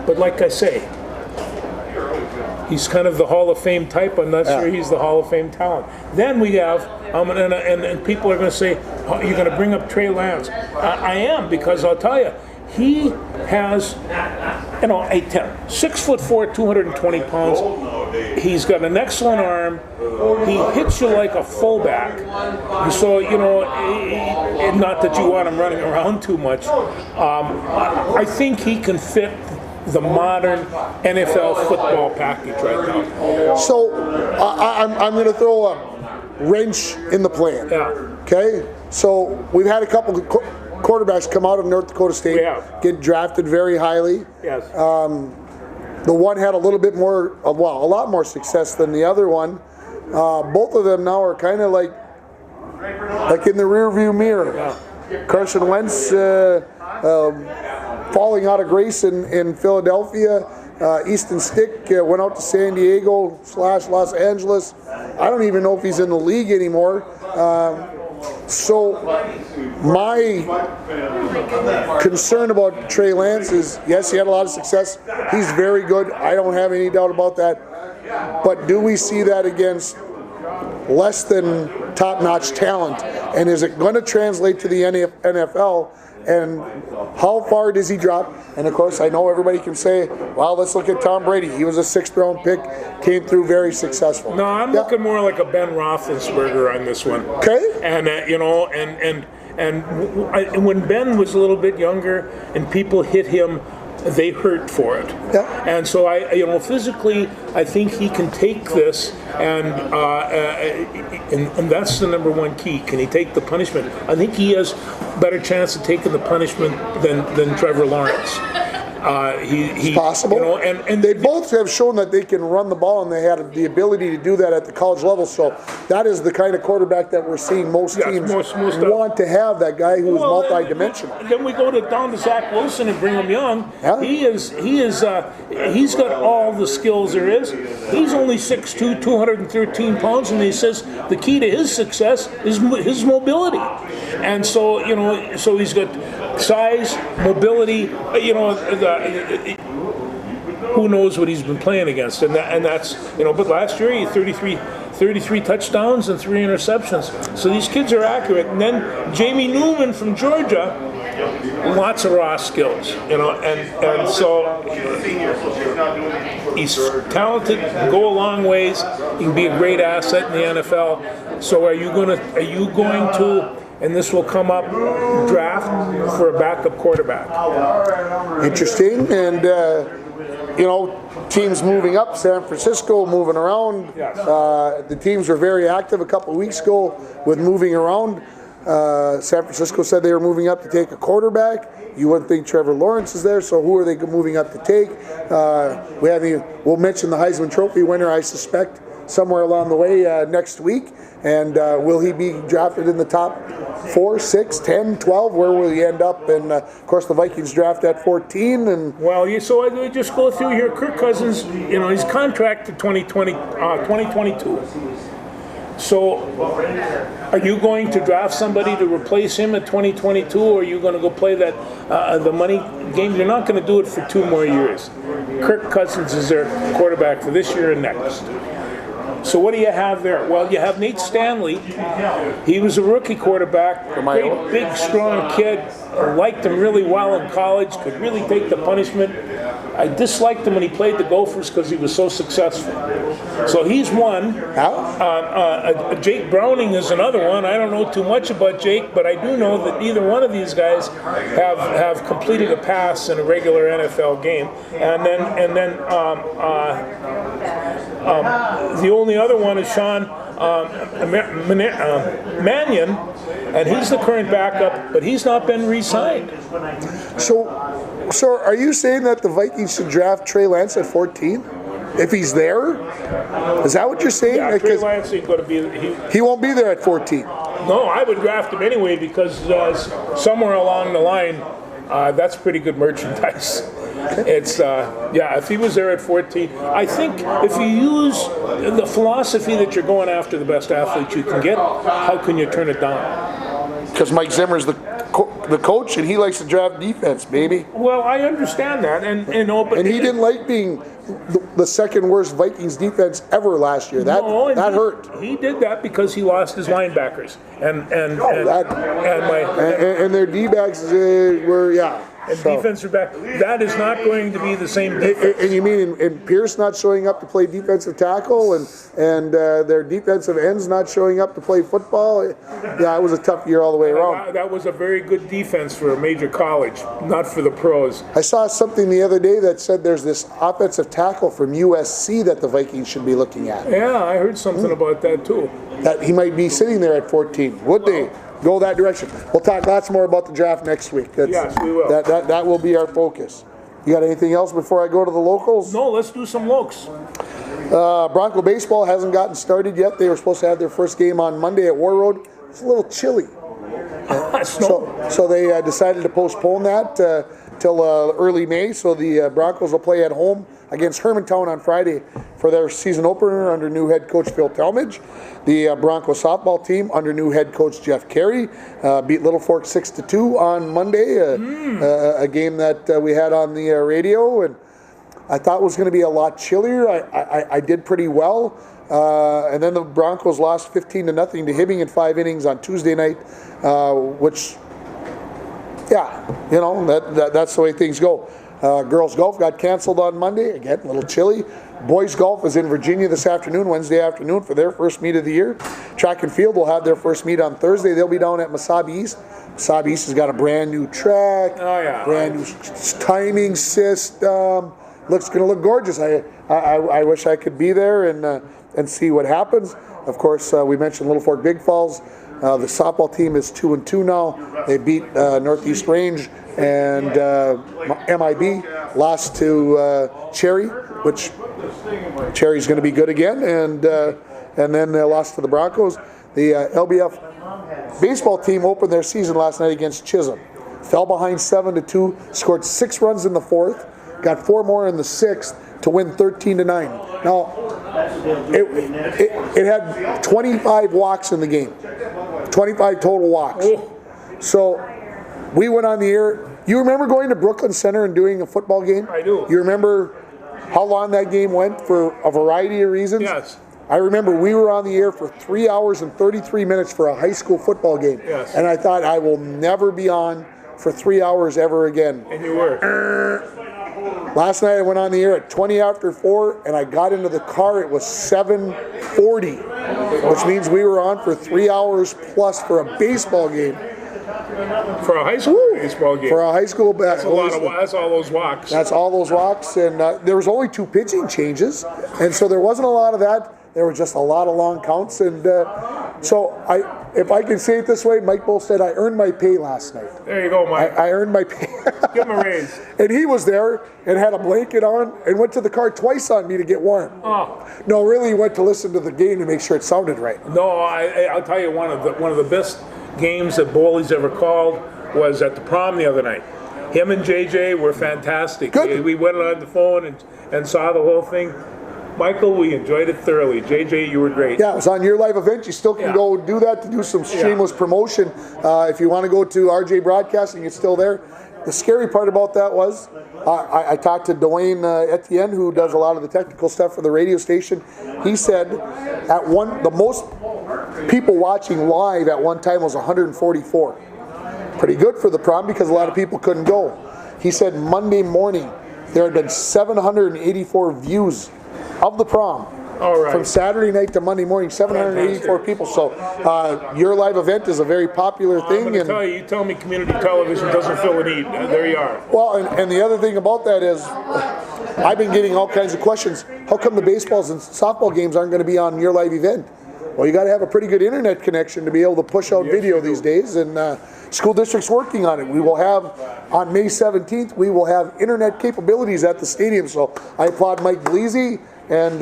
Speaker 2: But like I say, he's kind of the Hall of Fame type. I'm not sure he's the Hall of Fame talent. Then we have, and people are going to say, oh, you're going to bring up Trey Lance. I am, because I'll tell you, he has, 8'10", 6'4", 220 pounds. He's got an excellent arm. He hits you like a fullback. So, not that you want him running around too much. I think he can fit the modern NFL football package right now.
Speaker 1: So I'm going to throw a wrench in the plan.
Speaker 2: Yeah.
Speaker 1: Okay? So we've had a couple of quarterbacks come out of North Dakota State, get drafted very highly.
Speaker 2: Yes.
Speaker 1: The one had a little bit more, a lot more success than the other one. Both of them now are kind of like in the rearview mirror.
Speaker 2: Yeah.
Speaker 1: Carson Wentz falling out of grace in Philadelphia. Easton Stick went out to San Diego / Los Angeles. I don't even know if he's in the league anymore. So my concern about Trey Lance is, yes, he had a lot of success. He's very good. I don't have any doubt about that. But do we see that against less than top-notch talent? And is it going to translate to the NFL? And how far does he drop? And of course, I know everybody can say, well, let's look at Tom Brady. He was a 6th-round pick, came through very successful.
Speaker 2: No, I'm looking more like a Ben Roethlisberger on this one.
Speaker 1: Okay.
Speaker 2: And and when Ben was a little bit younger and people hit him, they hurt for it.
Speaker 1: Yeah.
Speaker 2: And so physically, I think he can take this, and that's the #1 key. Can he take the punishment? I think he has better chance of taking the punishment than Trevor Lawrence.
Speaker 1: It's possible. And they both have shown that they can run the ball, and they had the ability to do that at the college level. So that is the kind of quarterback that we're seeing most teams want to have, that guy who is multi-dimensional.
Speaker 2: Then we go down to Zach Wilson and Brigham Young.
Speaker 1: Yeah.
Speaker 2: He's got all the skills there is. He's only 6'2", 213 pounds, and he says the key to his success is his mobility. And so, so he's got size, mobility, who knows what he's been playing against, and that's but last year he had 33 touchdowns and 3 interceptions. So these kids are accurate. And then Jamie Newman from Georgia, lots of raw skills, and so he's talented, can go a long ways. He can be a great asset in the NFL. So are you going to, and this will come up, draft for a backup quarterback?
Speaker 1: Interesting. And teams moving up, San Francisco moving around.
Speaker 2: Yes.
Speaker 1: The teams were very active a couple of weeks ago with moving around. San Francisco said they were moving up to take a quarterback. You wouldn't think Trevor Lawrence is there, so who are they moving up to take? We'll mention the Heisman Trophy winner, I suspect, somewhere along the way next week. And will he be drafted in the top 4, 6, 10, 12, where will you end up? And of course the Vikings draft at 14. And
Speaker 2: well, so I just go through here. Kirk Cousins, his contract to 2022. So, are you going to draft somebody to replace him at 2022, or are you going to go play that the money game? You're not going to do it for 2 more years. Kirk Cousins is their quarterback for this year and next. So what do you have there? Well, you have Nate Stanley. He was a rookie quarterback, great, big, strong kid. I liked him really well in college, could really take the punishment. I disliked him when he played the Gophers because he was so successful. So he's one. Jake Browning is another one. I don't know too much about Jake, but I do know that neither one of these guys have completed a pass in a regular NFL game. And then the only other one is Sean Mannion, and he's the current backup, but he's not been re-signed.
Speaker 1: So are you saying that the Vikings should draft Trey Lance at 14? If he's there? Is that what you're saying?
Speaker 2: Yeah, Trey Lance ain't going to be...
Speaker 1: He won't be there at 14.
Speaker 2: No, I would draft him anyway because somewhere along the line, that's pretty good merchandise. It's if he was there at 14, I think if you use the philosophy that you're going after the best athlete you can get, how can you turn it down?
Speaker 1: Because Mike Zimmer's the coach, and he likes to draft defense, baby.
Speaker 2: Well, I understand that, and
Speaker 1: he didn't like being the second worst Vikings defense ever last year. That hurt.
Speaker 2: He did that because he lost his linebackers, and
Speaker 1: their D-backs were
Speaker 2: defensive back. That is not going to be the same defense.
Speaker 1: And you mean in Pierce not showing up to play defensive tackle, and their defensive ends not showing up to play football? Yeah, it was a tough year all the way around.
Speaker 2: That was a very good defense for a major college, not for the pros.
Speaker 1: I saw something the other day that said there's this offensive tackle from USC that the Vikings should be looking at.
Speaker 2: Yeah, I heard something about that too.
Speaker 1: That he might be sitting there at 14. Would they go that direction? We'll talk lots more about the draft next week.
Speaker 2: Yes, we will.
Speaker 1: That will be our focus. You got anything else before I go to the locals?
Speaker 2: No, let's do some lokes.
Speaker 1: Bronco baseball hasn't gotten started yet. They were supposed to have their first game on Monday at War Road. It's a little chilly. So they decided to postpone that till early May. So the Broncos will play at home against Hermantown on Friday for their season opener under new head coach Phil Talmadge. The Bronco softball team under new head coach Jeff Carey beat Little Fork 6-2 on Monday, a game that we had on the radio, and I thought was going to be a lot chillier. I did pretty well. And then the Broncos lost 15-0 to Hibbing in 5 innings on Tuesday night, which, that's the way things go. Girls golf got canceled on Monday. Again, a little chilly. Boys golf is in Virginia this afternoon, Wednesday afternoon, for their first meet of the year. Track and field will have their first meet on Thursday. They'll be down at Mesabi East. Mesabi East has got a brand new track, brand new timing system. Looks going to look gorgeous. I wish I could be there and see what happens. Of course, we mentioned Little Fork Big Falls. The softball team is 2-2 now. They beat Northeast Range, and MIB lost to Cherry, which Cherry's going to be good again, and then they lost to the Broncos. The LBF baseball team opened their season last night against Chisholm. Fell behind 7-2, scored 6 runs in the 4th, got 4 more in the 6th to win 13-9. Now, it had 25 walks in the game, 25 total walks. So we went on the air. You remember going to Brooklyn Center and doing a football game?
Speaker 2: I do.
Speaker 1: You remember how long that game went for a variety of reasons?
Speaker 2: Yes.
Speaker 1: I remember we were on the air for 3 hours and 33 minutes for a high school football game.
Speaker 2: Yes.
Speaker 1: And I thought I will never be on for 3 hours ever again.
Speaker 2: And you were.
Speaker 1: Last night I went on the air at 20 after 4, and I got into the car. It was 7:40, which means we were on for 3 hours plus for a baseball game.
Speaker 2: For a high school baseball game.
Speaker 1: For a high school baseball.
Speaker 2: That's all those walks.
Speaker 1: That's all those walks, and there was only 2 pitching changes, and so there wasn't a lot of that. There were just a lot of long counts, and so if I can say it this way, Mike Bull said I earned my pay last night.
Speaker 2: There you go, Mike.
Speaker 1: I earned my pay.
Speaker 2: Give him a raise.
Speaker 1: And he was there and had a blanket on and went to the car twice on me to get warm.
Speaker 2: Oh.
Speaker 1: No, really, he went to listen to the game to make sure it sounded right.
Speaker 2: No, I'll tell you one of the best games that Boley's ever called was at the prom the other night. Him and JJ were fantastic.
Speaker 1: Good.
Speaker 2: We went on the phone and saw the whole thing. Michael, we enjoyed it thoroughly. JJ, you were great.
Speaker 1: Yeah, it was on your live event. You still can go do that to do some shameless promotion. If you want to go to RJ Broadcasting, it's still there. The scary part about that was I talked to Dwayne Etienne, who does a lot of the technical stuff for the radio station. He said the most people watching live at one time was 144. Pretty good for the prom because a lot of people couldn't go. He said Monday morning there had been 784 views of the prom.
Speaker 2: All right.
Speaker 1: From Saturday night to Monday morning, 784 people. So your live event is a very popular thing.
Speaker 2: I'm going to tell you, you tell me community television doesn't fill a need. There you are.
Speaker 1: Well, and the other thing about that is I've been getting all kinds of questions. How come the baseballs and softball games aren't going to be on your live event? Well, you got to have a pretty good internet connection to be able to push out video these days, and school district's working on it. We will have, on May 17th, we will have internet capabilities at the stadium. So I applaud Mike Bleasy and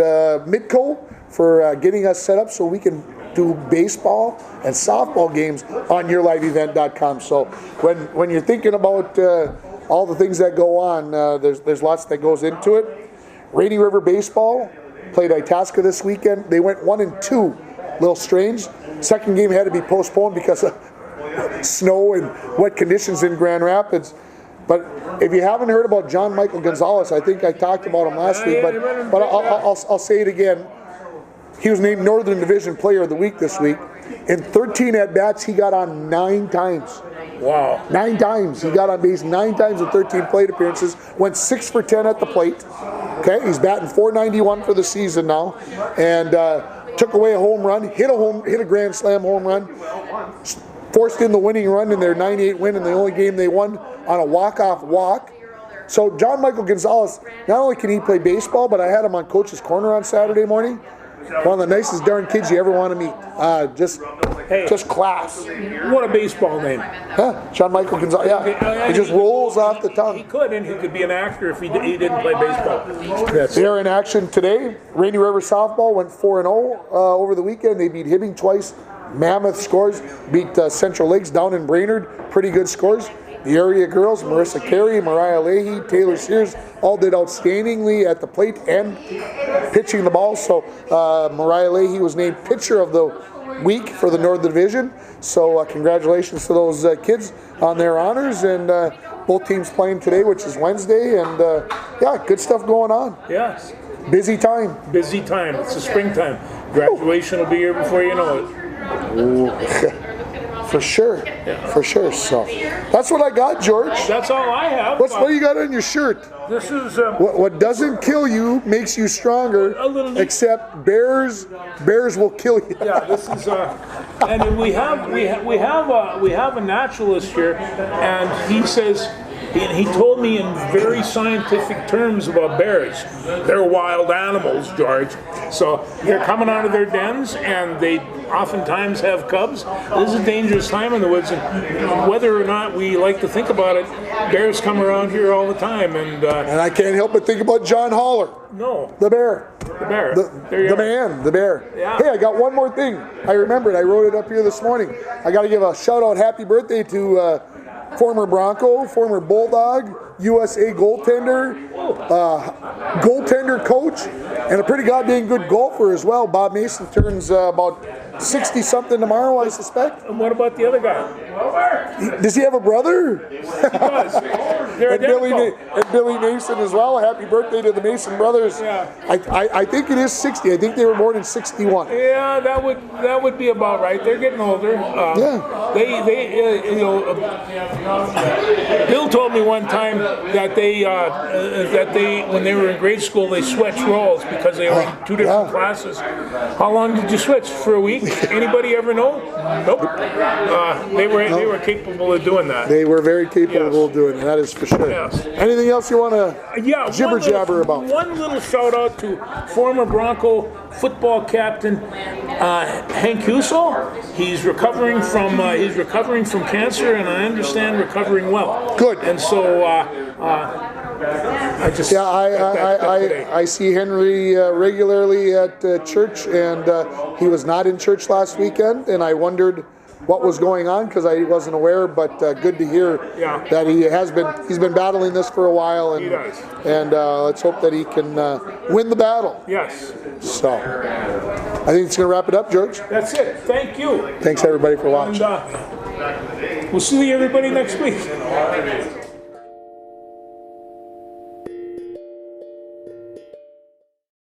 Speaker 1: Midco for getting us set up so we can do baseball and softball games on yourliveevent.com. So when you're thinking about all the things that go on, there's lots that goes into it. Rainy River Baseball played Itasca this weekend. They went 1-2. A little strange. Second game had to be postponed because of snow and wet conditions in Grand Rapids. But if you haven't heard about John Michael Gonzalez, I think I talked about him last week, but I'll say it again. He was named Northern Division Player of the Week this week. In 13 at-bats, he got on 9 times.
Speaker 2: Wow.
Speaker 1: 9 times. He got on base 9 times in 13 plate appearances, went 6 for 10 at the plate. Okay, he's batting .491 for the season now, and took away a home run, hit a grand slam home run, forced in the winning run in their 9-8 win in the only game they won on a walk-off walk. So John Michael Gonzalez, not only can he play baseball, but I had him on Coach's Corner on Saturday morning. One of the nicest darn kids you ever want to meet. Just class.
Speaker 2: What a baseball name.
Speaker 1: Huh? John Michael Gonzalez. Yeah, it just rolls off the tongue.
Speaker 2: He could, and he could be an actor if he didn't play baseball.
Speaker 1: Yes. They're in action today. Rainy River Softball went 4-0 over the weekend. They beat Hibbing twice. Mammoth scores. Beat Central Lakes down in Brainerd. Pretty good scores. The area girls, Marissa Carey, Mariah Leahy, Taylor Sears, all did outstandingly at the plate and pitching the ball. So Mariah Leahy was named Pitcher of the Week for the Northern Division. So congratulations to those kids on their honors. And both teams playing today, which is Wednesday. And good stuff going on.
Speaker 2: Yes.
Speaker 1: Busy time.
Speaker 2: Busy time. It's the springtime. Graduation will be here before you know it.
Speaker 1: Ooh. For sure. For sure. So that's what I got, George.
Speaker 2: That's all I have.
Speaker 1: What do you got on your shirt?
Speaker 2: This is
Speaker 1: what doesn't kill you makes you stronger. Except bears will kill you.
Speaker 2: Yeah, this is and we have a naturalist here, and he says. He told me in very scientific terms about bears. They're wild animals, George. So they're coming out of their dens, and they oftentimes have cubs. This is a dangerous time in the woods, and whether or not we like to think about it, bears come around here all the time. And
Speaker 1: I can't help but think about John Holler.
Speaker 2: No.
Speaker 1: The bear.
Speaker 2: The bear.
Speaker 1: The bear.
Speaker 2: Yeah.
Speaker 1: Hey, I got one more thing. I remembered. I wrote it up here this morning. I got to give a shout-out happy birthday to former Bronco, former Bulldog, USA goaltender, goaltender coach, and a pretty goddamn good golfer as well. Bob Mason turns about 60-something tomorrow, I suspect.
Speaker 2: And what about the other guy?
Speaker 1: Does he have a brother?
Speaker 2: He does. They're
Speaker 1: and Billy Mason as well. Happy birthday to the Mason brothers.
Speaker 2: Yeah.
Speaker 1: I think it is 60. I think they were born in 61.
Speaker 2: Yeah, that would be about right. They're getting older. Bill told me one time that they when they were in grade school they switched roles because they were in 2 different classes. How long did you switch? For a week? Anybody ever know? Nope. They were capable of doing that.
Speaker 1: They were very capable of doing it. That is for sure.
Speaker 2: Yes.
Speaker 1: Anything else you want to jibber jabber about?
Speaker 2: One little shout out to former Bronco football captain Hank Huso. He's recovering from cancer, and I understand recovering well.
Speaker 1: Good.
Speaker 2: And so
Speaker 1: I see Henry regularly at church, and he was not in church last weekend, and I wondered what was going on because I wasn't aware, but good to hear that he's been battling this for a while, and
Speaker 2: he does.
Speaker 1: And let's hope that he can win the battle.
Speaker 2: Yes.
Speaker 1: So I think it's going to wrap it up, George.
Speaker 2: That's it. Thank you.
Speaker 1: Thanks everybody for watching.
Speaker 2: And we'll see everybody next week.